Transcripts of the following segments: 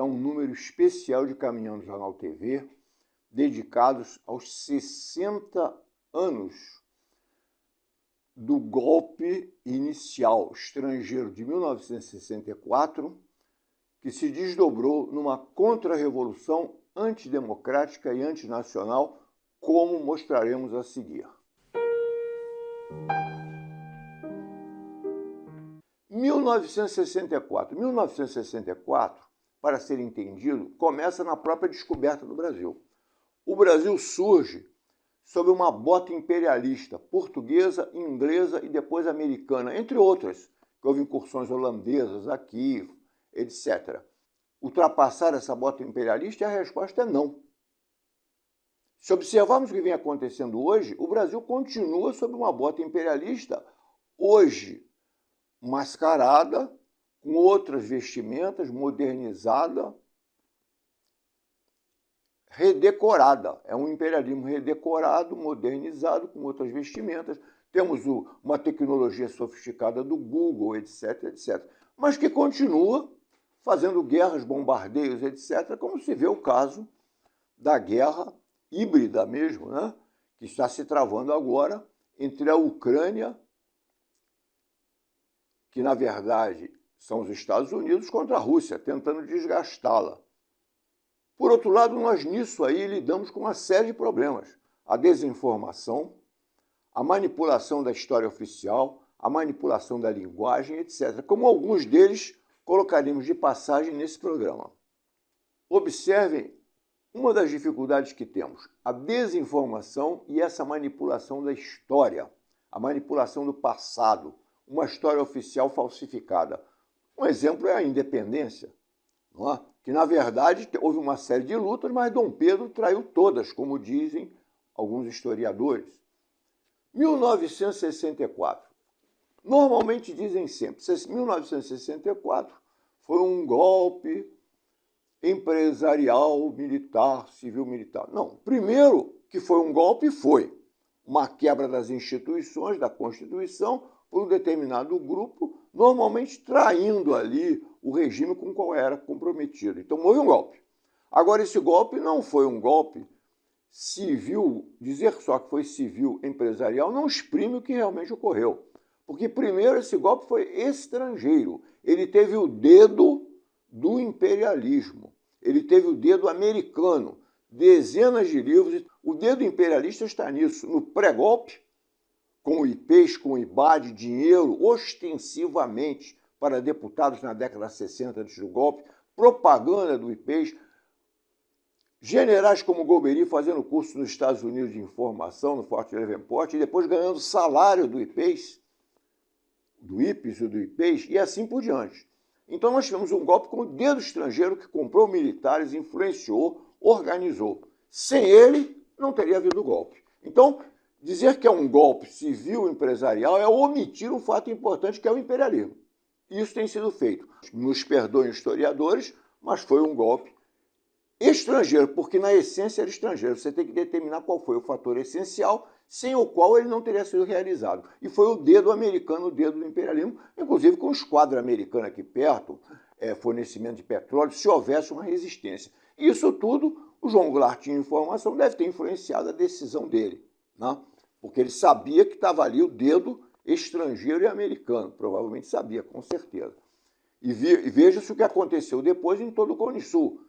um número especial de Caminhando Jornal TV, dedicados aos 60 anos do golpe inicial estrangeiro de 1964, que se desdobrou numa contra-revolução antidemocrática e antinacional, como mostraremos a seguir. 1964, para ser entendido, começa na própria descoberta do Brasil. O Brasil surge sob uma bota imperialista, portuguesa, inglesa e depois americana, entre outras, que houve incursões holandesas aqui, etc. Ultrapassar essa bota imperialista? A resposta é não. Se observarmos o que vem acontecendo hoje, o Brasil continua sob uma bota imperialista, hoje mascarada, com outras vestimentas, modernizada, redecorada. É um imperialismo redecorado, modernizado, com outras vestimentas. Temos uma tecnologia sofisticada do Google, etc, etc. Mas que continua fazendo guerras, bombardeios, etc., como se vê o caso da guerra híbrida mesmo, né? Que está se travando agora entre a Ucrânia, que na verdade são os Estados Unidos, contra a Rússia, tentando desgastá-la. Por outro lado, nós nisso aí lidamos com uma série de problemas. A desinformação, a manipulação da história oficial, a manipulação da linguagem, etc. Como alguns deles colocaremos de passagem nesse programa. Observem uma das dificuldades que temos, a desinformação e essa manipulação da história, a manipulação do passado, uma história oficial falsificada. Um exemplo é a independência, não é? Que na verdade houve uma série de lutas, mas Dom Pedro traiu todas, como dizem alguns historiadores. 1964. Normalmente dizem sempre, 1964 foi um golpe empresarial, militar, civil-militar. Não, primeiro que foi um golpe foi uma quebra das instituições, da Constituição, por um determinado grupo, normalmente traindo ali o regime com o qual era comprometido. Então houve um golpe. Agora, esse golpe não foi um golpe civil, dizer só que foi civil empresarial não exprime o que realmente ocorreu. Porque primeiro esse golpe foi estrangeiro. Ele teve o dedo do imperialismo. Ele teve o dedo americano. Dezenas de livros. O dedo imperialista está nisso. No pré-golpe, com o IPES, com o IBAD, dinheiro ostensivamente para deputados na década de 60 antes do golpe, propaganda do IPES, generais como Golbery fazendo curso nos Estados Unidos de informação, no Fort Leavenworth, e depois ganhando salário do IPES, do IPES e do IPES, e assim por diante. Então nós tivemos um golpe com o dedo estrangeiro que comprou militares, influenciou, organizou. Sem ele, não teria havido golpe. Então, dizer que é um golpe civil empresarial é omitir um fato importante, que é o imperialismo. Isso tem sido feito. Nos perdoem os historiadores, mas foi um golpe estrangeiro, porque na essência era estrangeiro. Você tem que determinar qual foi o fator essencial, sem o qual ele não teria sido realizado. E foi o dedo americano, o dedo do imperialismo, inclusive com esquadra americana aqui perto, fornecimento de petróleo, se houvesse uma resistência. Isso tudo, o João Goulart tinha informação, deve ter influenciado a decisão dele, né? Porque ele sabia que estava ali o dedo estrangeiro e americano, provavelmente sabia, com certeza. E veja-se o que aconteceu depois em todo o Cone Sul,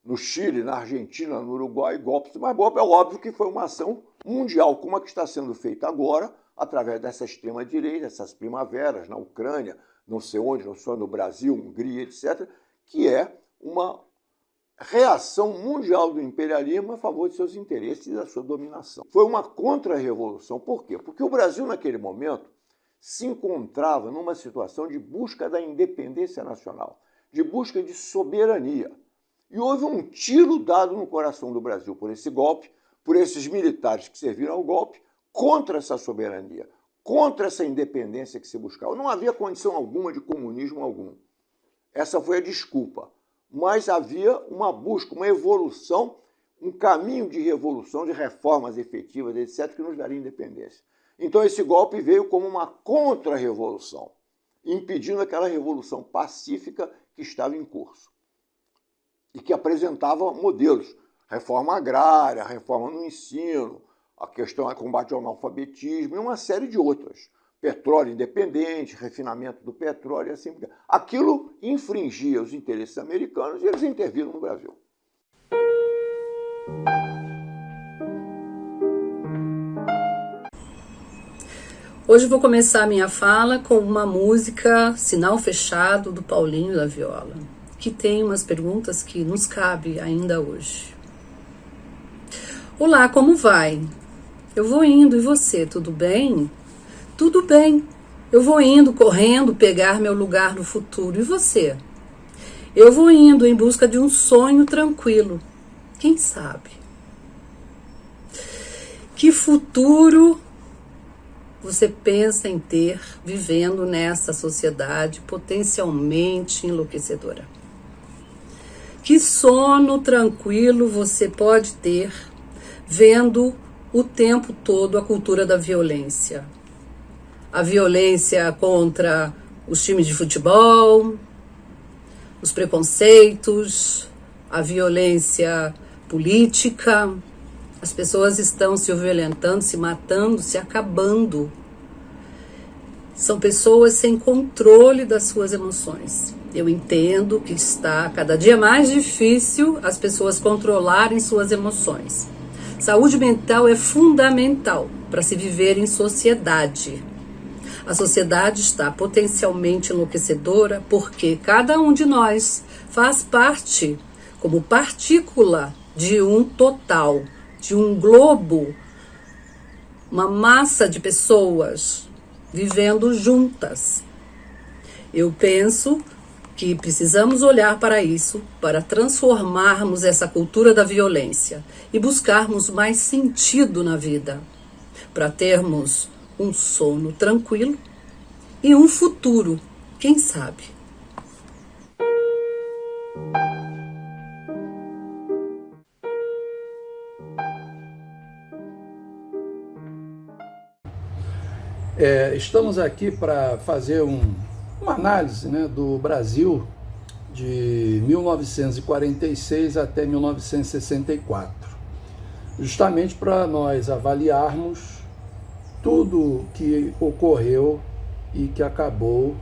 no Chile, na Argentina, no Uruguai, golpes. Mas golpe é óbvio que foi uma ação mundial, como a que está sendo feita agora, através dessa extrema-direita, essas primaveras na Ucrânia, não sei onde, não só no Brasil, Hungria, etc., que é uma reação mundial do imperialismo a favor de seus interesses e da sua dominação. Foi uma contra-revolução. Por quê? Porque o Brasil, naquele momento, se encontrava numa situação de busca da independência nacional, de busca de soberania. E houve um tiro dado no coração do Brasil por esse golpe, por esses militares que serviram ao golpe, contra essa soberania, contra essa independência que se buscava. Não havia condição alguma de comunismo algum. Essa foi a desculpa. Mas havia uma busca, uma evolução, um caminho de revolução, de reformas efetivas, etc., que nos daria independência. Então esse golpe veio como uma contra-revolução, impedindo aquela revolução pacífica que estava em curso. e que apresentava modelos, reforma agrária, reforma no ensino, a questão é combate ao analfabetismo e uma série de outras. Petróleo independente, refinamento do petróleo e assim por diante. Aquilo infringia os interesses americanos e eles interviram no Brasil. Hoje vou começar a minha fala com uma música Sinal Fechado, do Paulinho da Viola, que tem umas perguntas que nos cabe ainda hoje. Olá, como vai? Eu vou indo, e você, tudo bem? Tudo bem. Eu vou indo, correndo, pegar meu lugar no futuro. E você? Eu vou indo em busca de um sonho tranquilo. Quem sabe? Que futuro você pensa em ter vivendo nessa sociedade potencialmente enlouquecedora? Que sono tranquilo você pode ter vendo o tempo todo a cultura da violência? A violência contra os times de futebol, os preconceitos, a violência política. As pessoas estão se violentando, se matando, se acabando. São pessoas sem controle das suas emoções. Eu entendo que está cada dia mais difícil as pessoas controlarem suas emoções. Saúde mental é fundamental para se viver em sociedade. A sociedade está potencialmente enlouquecedora porque cada um de nós faz parte, como partícula de um total, de um globo, uma massa de pessoas vivendo juntas. Eu penso que precisamos olhar para isso, para transformarmos essa cultura da violência e buscarmos mais sentido na vida, para termos um sono tranquilo e um futuro, quem sabe? Estamos aqui para fazer uma análise, né, do Brasil de 1946 até 1964, justamente para nós avaliarmos tudo que ocorreu e que acabou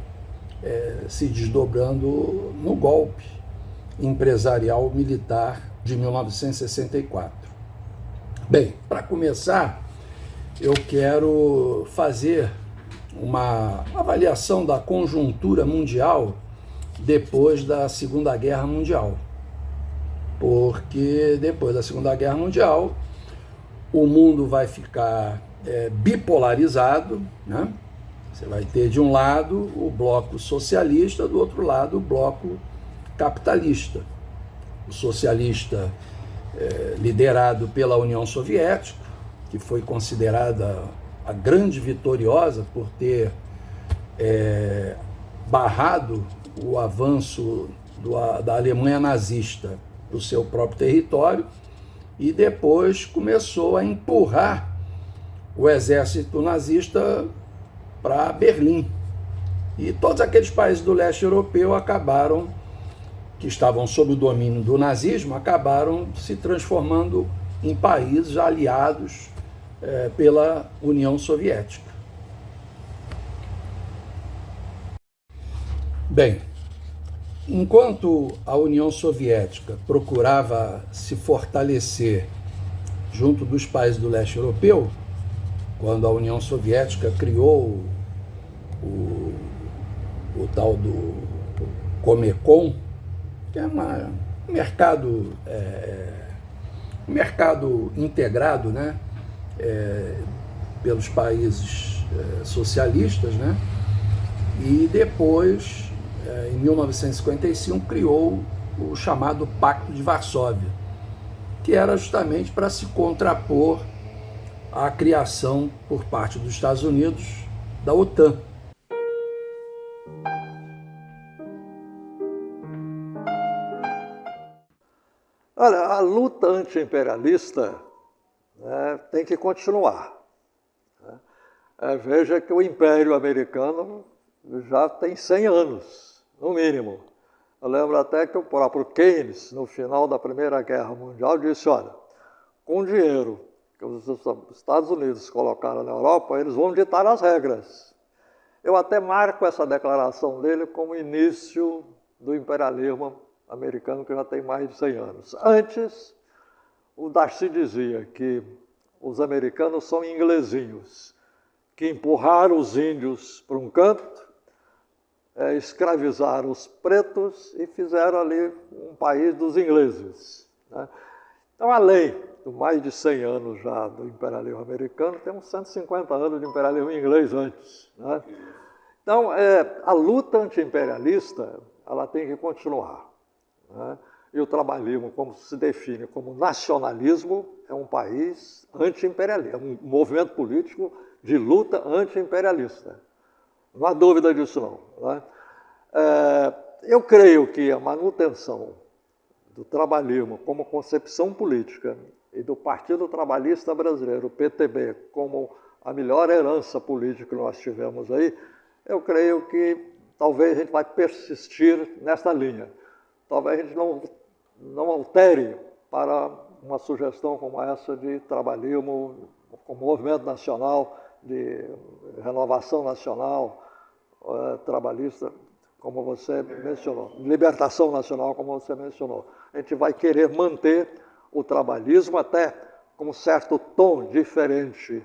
se desdobrando no golpe empresarial militar de 1964. Bem, para começar, eu quero fazer uma avaliação da conjuntura mundial depois da Segunda Guerra Mundial. Porque depois da Segunda Guerra Mundial, o mundo vai ficar bipolarizado, né? Você vai ter de um lado o bloco socialista, do outro lado o bloco capitalista. O socialista liderado pela União Soviética, que foi considerada a grande vitoriosa por ter barrado o avanço da Alemanha nazista para o seu próprio território, e depois começou a empurrar o exército nazista para Berlim. E todos aqueles países do leste europeu que estavam sob o domínio do nazismo, acabaram se transformando em países aliados pela União Soviética. Bem, enquanto a União Soviética procurava se fortalecer junto dos países do leste europeu, quando a União Soviética criou o tal do Comecon, que é um mercado integrado, né, pelos países socialistas, né, e depois, em 1955, criou o chamado Pacto de Varsóvia, que era justamente para se contrapor à criação por parte dos Estados Unidos da OTAN. Olha, a luta anti-imperialista, né, tem que continuar. Veja que o Império Americano já tem 100 anos, no mínimo. Eu lembro até que o próprio Keynes, no final da Primeira Guerra Mundial, disse, olha, com o dinheiro que os Estados Unidos colocaram na Europa, eles vão ditar as regras. Eu até marco essa declaração dele como início do imperialismo americano, que já tem mais de 100 anos. Antes, o Darcy dizia que os americanos são inglesinhos, que empurraram os índios para um canto, escravizaram os pretos e fizeram ali um país dos ingleses, né? Então, além de mais de 100 anos já do imperialismo americano, temos 150 anos de imperialismo inglês antes, né? Então, a luta anti-imperialista, ela tem que continuar, né? E o trabalhismo, como se define como nacionalismo, é um país anti-imperialista, é um movimento político de luta anti-imperialista. Não há dúvida disso, não, né? Eu creio que a manutenção do trabalhismo como concepção política e do Partido Trabalhista Brasileiro, o PTB, como a melhor herança política que nós tivemos aí, eu creio que talvez a gente vai persistir nesta linha. Talvez a gente não altere para uma sugestão como essa de trabalhismo, como movimento nacional, de renovação nacional, trabalhista, como você mencionou, libertação nacional, como você mencionou. A gente vai querer manter o trabalhismo até com um certo tom diferente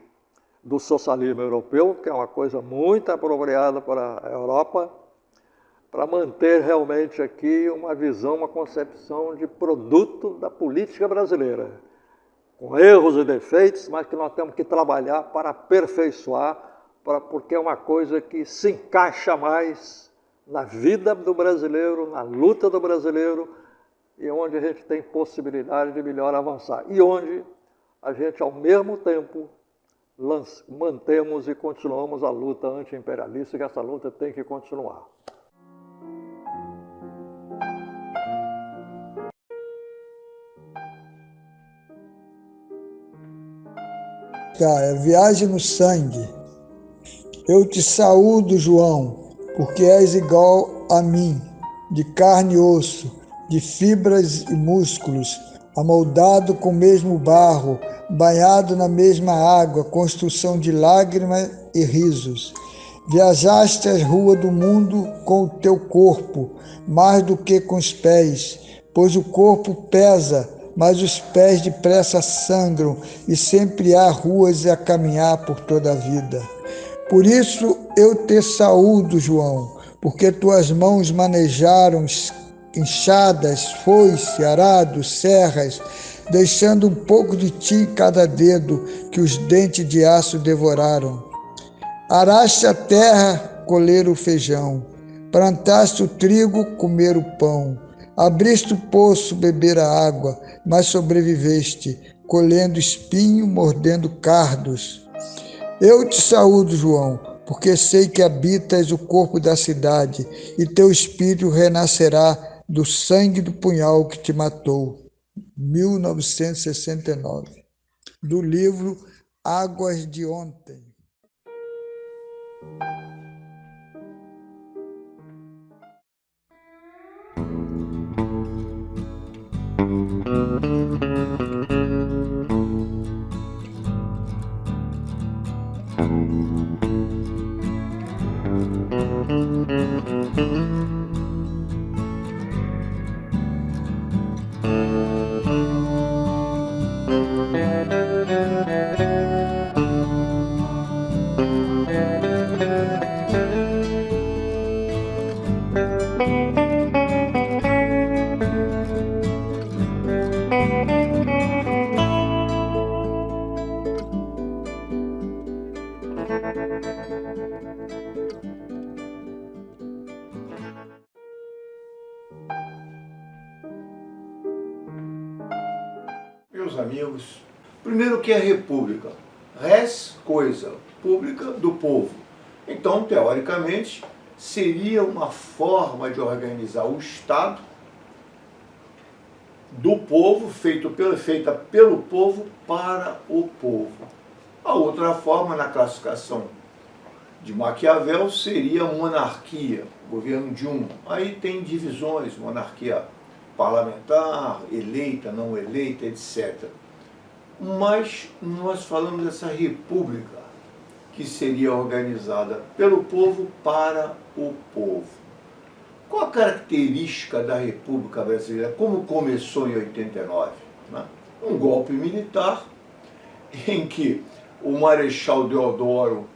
do socialismo europeu, que é uma coisa muito apropriada para a Europa, para manter realmente aqui uma visão, uma concepção de produto da política brasileira, com erros e defeitos, mas que nós temos que trabalhar para aperfeiçoar, porque é uma coisa que se encaixa mais na vida do brasileiro, na luta do brasileiro, e onde a gente tem possibilidade de melhor avançar. E onde a gente, ao mesmo tempo, mantemos e continuamos a luta anti-imperialista, que essa luta tem que continuar. Viagem no sangue. Eu te saúdo, João, porque és igual a mim, de carne e osso, de fibras e músculos, amoldado com o mesmo barro, banhado na mesma água, construção de lágrimas e risos. Viajaste as ruas do mundo com o teu corpo, mais do que com os pés, pois o corpo pesa, mas os pés depressa sangram, e sempre há ruas a caminhar por toda a vida. Por isso eu te saúdo, João, porque tuas mãos manejaram enxadas, foice, arado, serras, deixando um pouco de ti em cada dedo que os dentes de aço devoraram. Araste a terra, colher o feijão, plantaste o trigo, comer o pão, abriste o poço, beber a água, mas sobreviveste, colhendo espinho, mordendo cardos. Eu te saúdo, João, porque sei que habitas o corpo da cidade, e teu espírito renascerá do sangue do punhal que te matou. 1969, do livro Águas de Ontem. Meus amigos, primeiro que é república, res coisa, pública do povo. Então, teoricamente, seria uma forma de organizar o Estado do povo, feita pelo povo para o povo. A outra forma, na classificação de Maquiavel seria monarquia, governo de um. Aí tem divisões, monarquia parlamentar, eleita, não eleita, etc. Mas nós falamos dessa república que seria organizada pelo povo para o povo. Qual a característica da República Brasileira? Como começou em 89? Né? Um golpe militar em que o Marechal Deodoro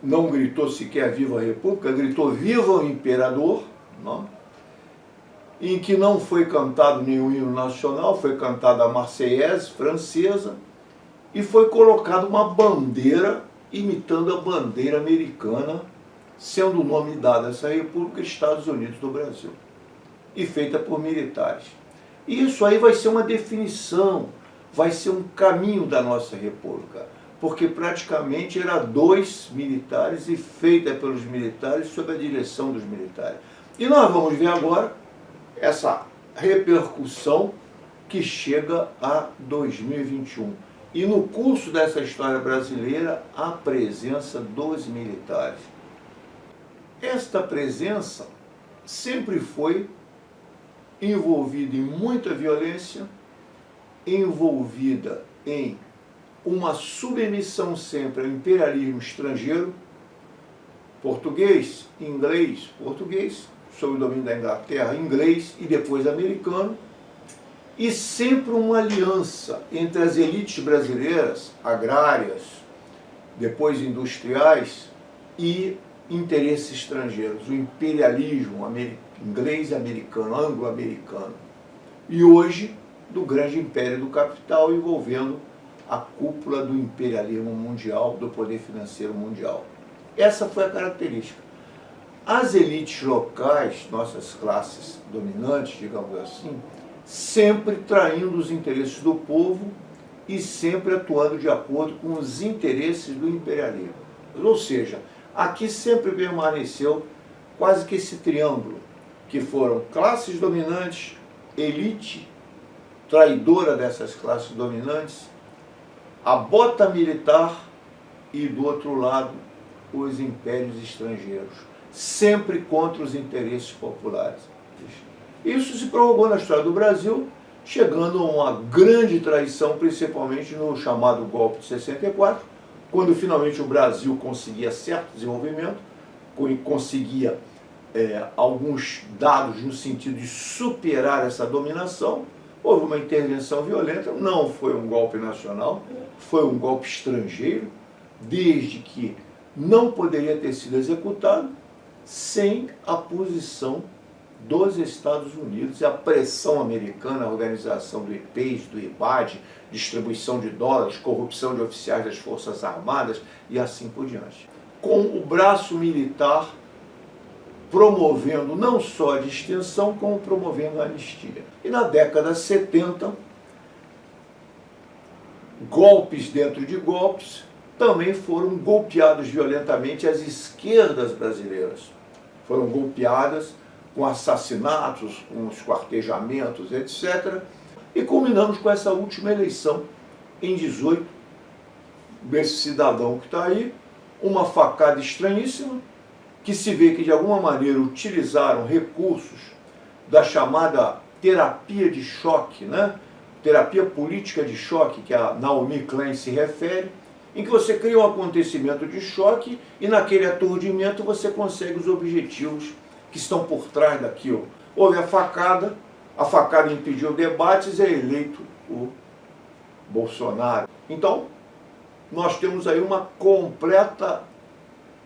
não gritou sequer viva a República, gritou viva o Imperador, não? Em que não foi cantado nenhum hino nacional, foi cantada a Marseillaise francesa e foi colocada uma bandeira imitando a bandeira americana, sendo o nome dado a essa República Estados Unidos do Brasil, e feita por militares. E isso aí vai ser uma definição, vai ser um caminho da nossa República, porque praticamente era 2 militares e feita pelos militares sob a direção dos militares. E nós vamos ver agora essa repercussão que chega a 2021. E no curso dessa história brasileira, a presença dos militares. Esta presença sempre foi envolvida em muita violência, envolvida em uma submissão sempre ao imperialismo estrangeiro, português, inglês, português, sob o domínio da Inglaterra, inglês e depois americano, e sempre uma aliança entre as elites brasileiras, agrárias, depois industriais, e interesses estrangeiros, o imperialismo inglês e americano, anglo-americano, e hoje do grande império do capital envolvendo a cúpula do imperialismo mundial, do poder financeiro mundial. Essa foi a característica. As elites locais, nossas classes dominantes, digamos assim, sempre traindo os interesses do povo e sempre atuando de acordo com os interesses do imperialismo. Ou seja, aqui sempre permaneceu quase que esse triângulo, que foram classes dominantes, elite traidora dessas classes dominantes, a bota militar e, do outro lado, os impérios estrangeiros, sempre contra os interesses populares. Isso se prorrogou na história do Brasil, chegando a uma grande traição, principalmente no chamado golpe de 64, quando finalmente o Brasil conseguia certo desenvolvimento, conseguia alguns dados no sentido de superar essa dominação. Houve uma intervenção violenta, não foi um golpe nacional, foi um golpe estrangeiro, desde que não poderia ter sido executado sem a posição dos Estados Unidos e a pressão americana, a organização do IPES, do IBAD, distribuição de dólares, corrupção de oficiais das Forças Armadas e assim por diante. Com o braço militar promovendo não só a distensão, como promovendo a anistia. E na década de 70, golpes dentro de golpes, também foram golpeados violentamente as esquerdas brasileiras. Foram golpeadas com assassinatos, com esquartejamentos, etc. E culminamos com essa última eleição, em 18, desse cidadão que está aí, uma facada estranhíssima, que se vê que de alguma maneira utilizaram recursos da chamada terapia de choque, né? Terapia política de choque, que a Naomi Klein se refere, em que você cria um acontecimento de choque e naquele aturdimento você consegue os objetivos que estão por trás daquilo. Houve a facada impediu debates e é eleito o Bolsonaro. Então, nós temos aí uma completa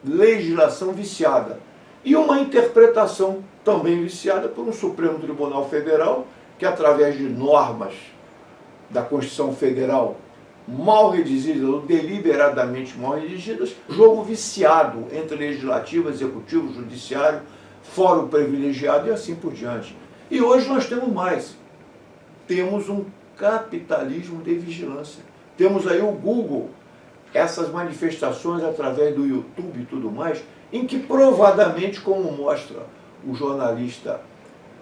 legislação viciada e uma interpretação também viciada por um Supremo Tribunal Federal que, através de normas da Constituição Federal mal redigidas ou deliberadamente mal redigidas, jogo viciado entre legislativo, executivo, judiciário, fórum privilegiado e assim por diante. E hoje nós temos mais. Temos um capitalismo de vigilância. Temos aí o Google, essas manifestações através do YouTube e tudo mais, em que provadamente, como mostra o jornalista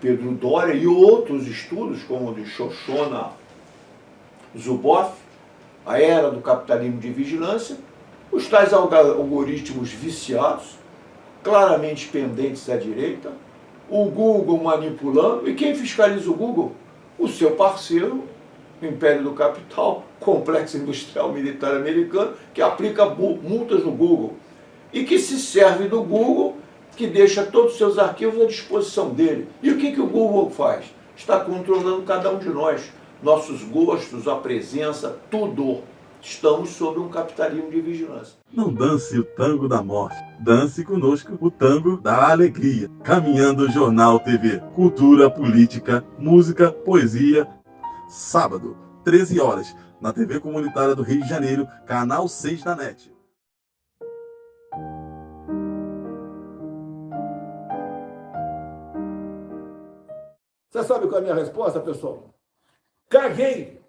Pedro Doria e outros estudos, como o de Shoshona Zuboff, a era do capitalismo de vigilância, os tais algoritmos viciados, claramente pendentes à direita, o Google manipulando, e quem fiscaliza o Google? O seu parceiro, o Império do Capital, Complexo Industrial Militar Americano, que aplica multas no Google e que se serve do Google, que deixa todos os seus arquivos à disposição dele. E o que o Google faz? Está controlando cada um de nós, nossos gostos, a presença, tudo. Estamos sob um capitalismo de vigilância. Não dance o tango da morte, dance conosco o tango da alegria. Caminhando Jornal TV, cultura, política, música, poesia. Sábado, 13 horas, na TV Comunitária do Rio de Janeiro, canal 6 da NET. Você sabe qual é a minha resposta, pessoal? Caguei!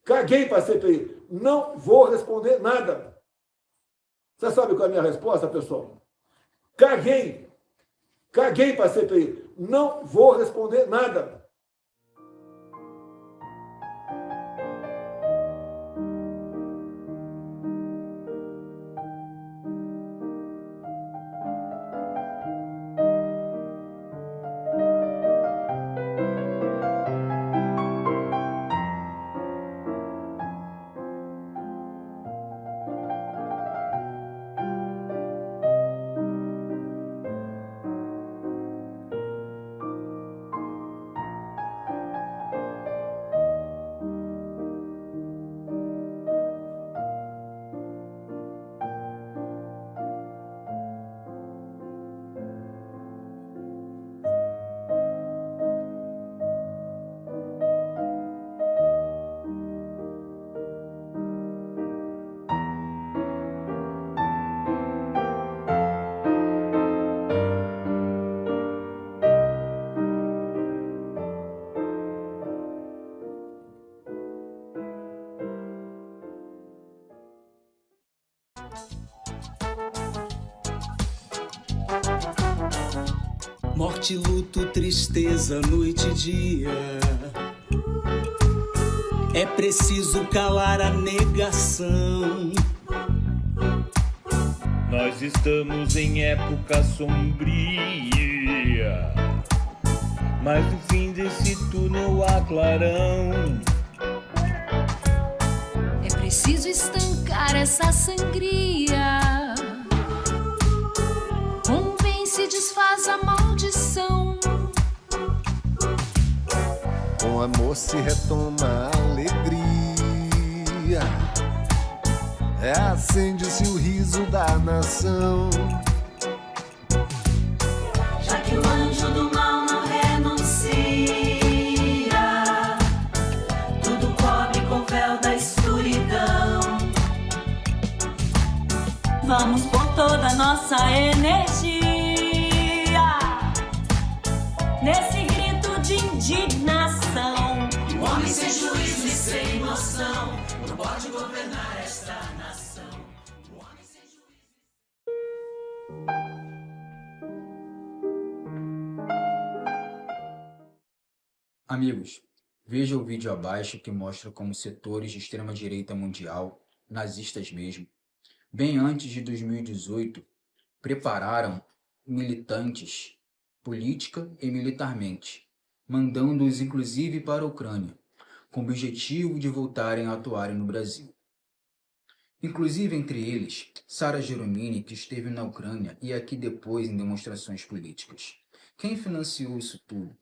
Caguei para a CPI. Não vou responder nada. Você sabe qual é a minha resposta, pessoal? Caguei! Caguei para a CPI. Não vou responder nada. Morte, luto, tristeza, noite e dia. É preciso calar a negação. Nós estamos em época sombria, mas no fim desse túnel há clarão. É preciso estancar essa sangria. Com o bem se desfaz a maldição. Com amor se retoma a alegria. Acende-se o riso da nação. Já que o anjo do mal não renuncia, tudo cobre com o véu da escuridão. Vamos pôr toda a nossa energia nesse grito de indignação. O homem sem juízo e sem noção não pode governar esta nação. O homem sem juízo. Amigos, veja o vídeo abaixo que mostra como setores de extrema-direita mundial, nazistas mesmo, bem antes de 2018, prepararam militantes, política e militarmente, mandando-os inclusive para a Ucrânia, com o objetivo de voltarem a atuarem no Brasil. Inclusive entre eles, Sara Geromini, que esteve na Ucrânia e aqui depois em demonstrações políticas. Quem financiou isso tudo?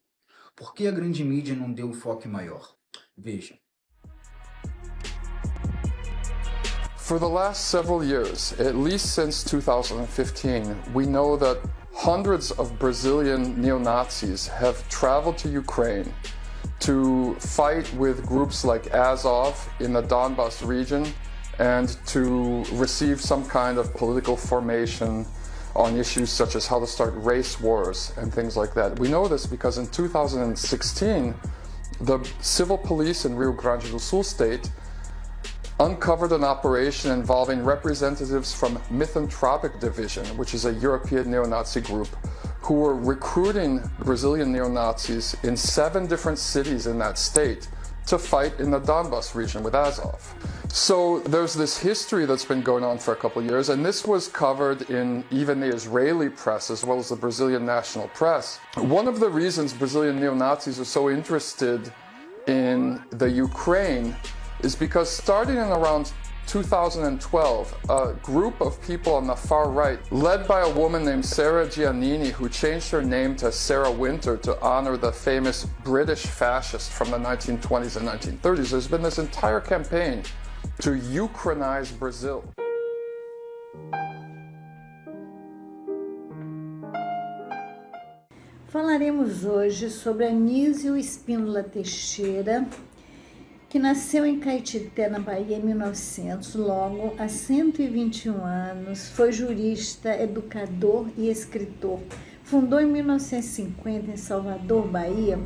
Por que a grande mídia não deu um foco maior? Veja. For the last several years, at least since 2015, we know that hundreds of Brazilian neo-Nazis have traveled to Ukraine to fight with groups like Azov in the Donbas region and to receive some kind of political formation on issues such as how to start race wars and things like that. We know this because in 2016, the civil police in Rio Grande do Sul state uncovered an operation involving representatives from Misanthropic Division, which is a European neo-Nazi group, who were recruiting Brazilian neo-Nazis in 7 different cities in that state to fight in the Donbas region with Azov. So there's this history that's been going on for a couple of years, and this was covered in even the Israeli press as well as the Brazilian national press. One of the reasons Brazilian neo-Nazis are so interested in the Ukraine is because starting in around 2012, a group of people on the far right, led by a woman named Sarah Giannini, who changed her name to Sarah Winter to honor the famous British fascist from the 1920s and 1930s, there's been this entire campaign to Ukrainize Brazil. Falaremos hoje sobre Anísio Espínola Teixeira, que nasceu em Caetité, na Bahia, em 1900, logo há 121 anos, foi jurista, educador e escritor. Fundou em 1950, em Salvador, Bahia,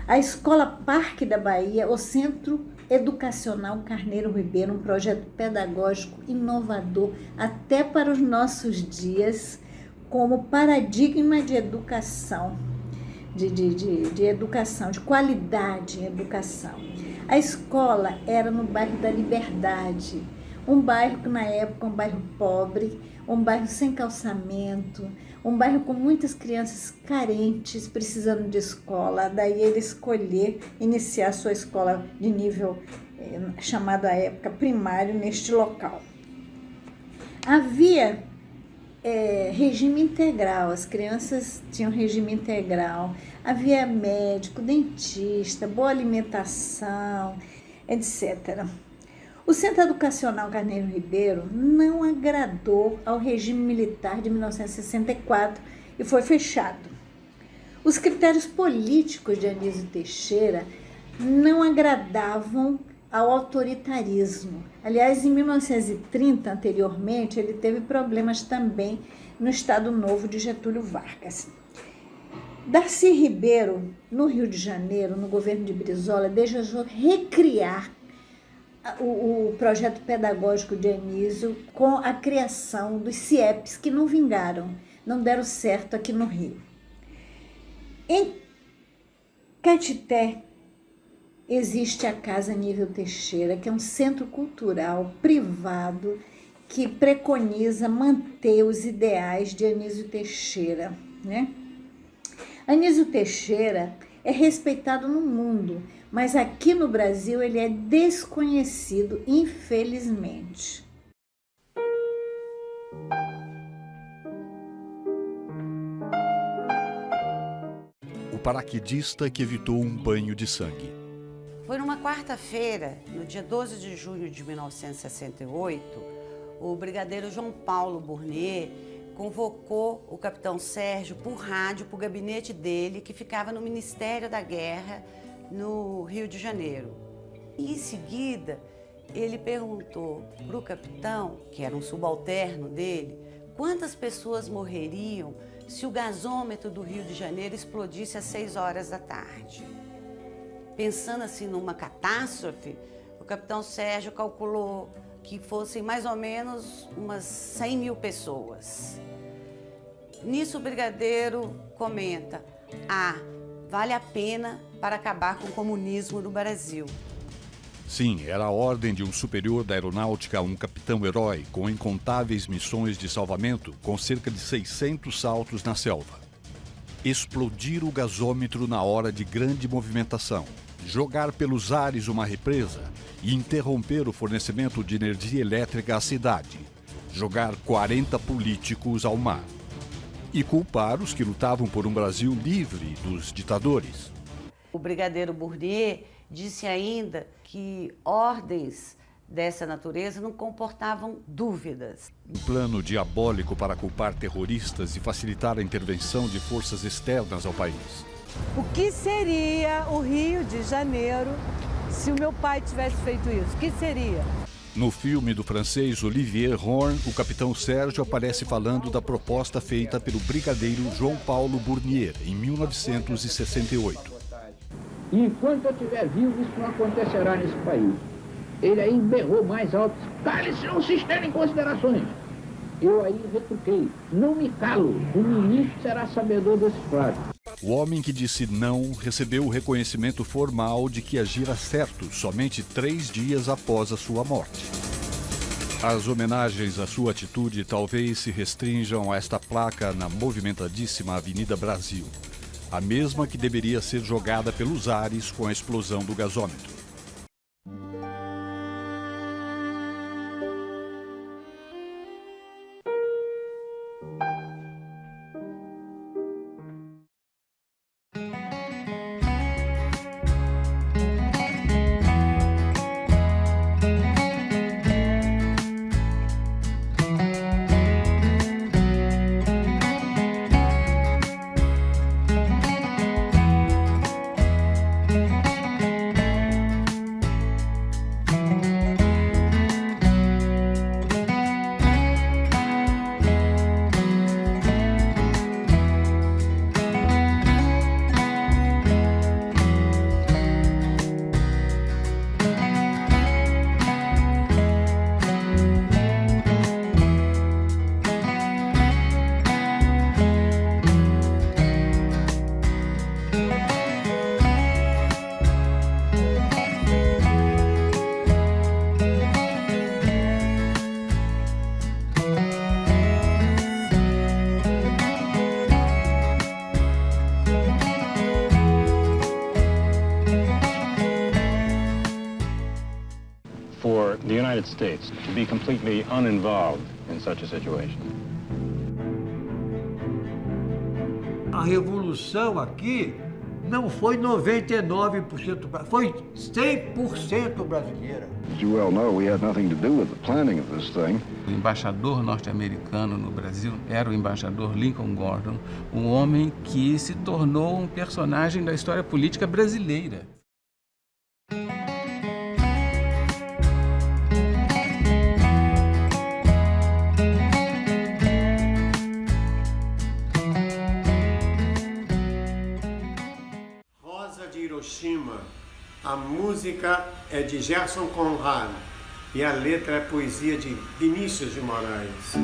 a Escola Parque da Bahia, o Centro Educacional Carneiro Ribeiro, um projeto pedagógico inovador até para os nossos dias, como paradigma de educação, de educação, de qualidade em educação. A escola era no bairro da Liberdade, um bairro que na época um bairro pobre, um bairro sem calçamento, um bairro com muitas crianças carentes precisando de escola. Daí ele escolher iniciar sua escola de nível chamado à época primário neste local. Havia regime integral, as crianças tinham regime integral, havia médico, dentista, boa alimentação, etc. O Centro Educacional Carneiro Ribeiro não agradou ao regime militar de 1964 e foi fechado. Os critérios políticos de Anísio Teixeira não agradavam ao autoritarismo. Aliás, em 1930, anteriormente, ele teve problemas também no Estado Novo de Getúlio Vargas. Darcy Ribeiro, no Rio de Janeiro, no governo de Brizola, desejou recriar o projeto pedagógico de Anísio com a criação dos CIEPs, que não vingaram, não deram certo aqui no Rio. Em Caetité, existe a Casa Anísio Teixeira, que é um centro cultural privado que preconiza manter os ideais de Anísio Teixeira, né? Anísio Teixeira é respeitado no mundo, mas aqui no Brasil ele é desconhecido, infelizmente. O paraquedista que evitou um banho de sangue. Foi numa quarta-feira, no dia 12 de junho de 1968, o brigadeiro João Paulo Burnier convocou o capitão Sérgio por rádio para o gabinete dele, que ficava no Ministério da Guerra, no Rio de Janeiro. E em seguida, ele perguntou para o capitão, que era um subalterno dele, quantas pessoas morreriam se o gasômetro do Rio de Janeiro explodisse às 6 horas da tarde. Pensando assim numa catástrofe, o capitão Sérgio calculou que fossem mais ou menos umas 100 mil pessoas. Nisso o brigadeiro comenta: vale a pena para acabar com o comunismo no Brasil. Sim, era a ordem de um superior da aeronáutica a um capitão-herói com incontáveis missões de salvamento com cerca de 600 saltos na selva. Explodir o gasômetro na hora de grande movimentação, jogar pelos ares uma represa e interromper o fornecimento de energia elétrica à cidade, jogar 40 políticos ao mar. E culpar os que lutavam por um Brasil livre dos ditadores. O brigadeiro Burnier disse ainda que ordens dessa natureza não comportavam dúvidas. Um plano diabólico para culpar terroristas e facilitar a intervenção de forças externas ao país. O que seria o Rio de Janeiro se o meu pai tivesse feito isso? O que seria? No filme do francês Olivier Horn, o capitão Sérgio aparece falando da proposta feita pelo brigadeiro João Paulo Burnier, em 1968. Enquanto eu estiver vivo, isso não acontecerá nesse país. Ele aí berrou mais alto: cale-se, não se estende em considerações. Eu aí retruquei: não me calo, o ministro será sabedor desses fatos. O homem que disse não recebeu o reconhecimento formal de que agira certo somente 3 dias após a sua morte. As homenagens à sua atitude talvez se restringam a esta placa na movimentadíssima Avenida Brasil, a mesma que deveria ser jogada pelos ares com a explosão do gasômetro. For the United States to be completely uninvolved in such a situation. A revolução aqui não foi 99%, foi 100% brasileira. As you well know, we had nothing to do with the planning of this thing. O embaixador norte-americano no Brasil era o embaixador Lincoln Gordon, um homem que se tornou um personagem da história política brasileira. Hiroshima. A música é de Gerson Conrad e a letra é poesia de Vinícius de Moraes.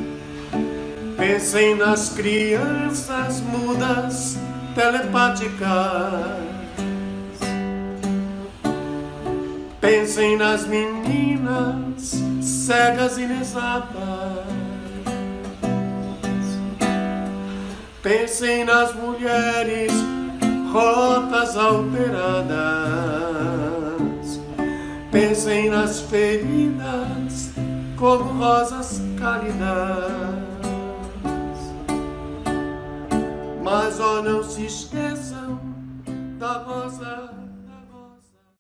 Pensem nas crianças mudas, telepáticas. Pensem nas meninas cegas inexatas. Pensem nas mulheres rotas alteradas. Pensem nas feridas como rosas cálidas. Mas não se esqueçam da rosa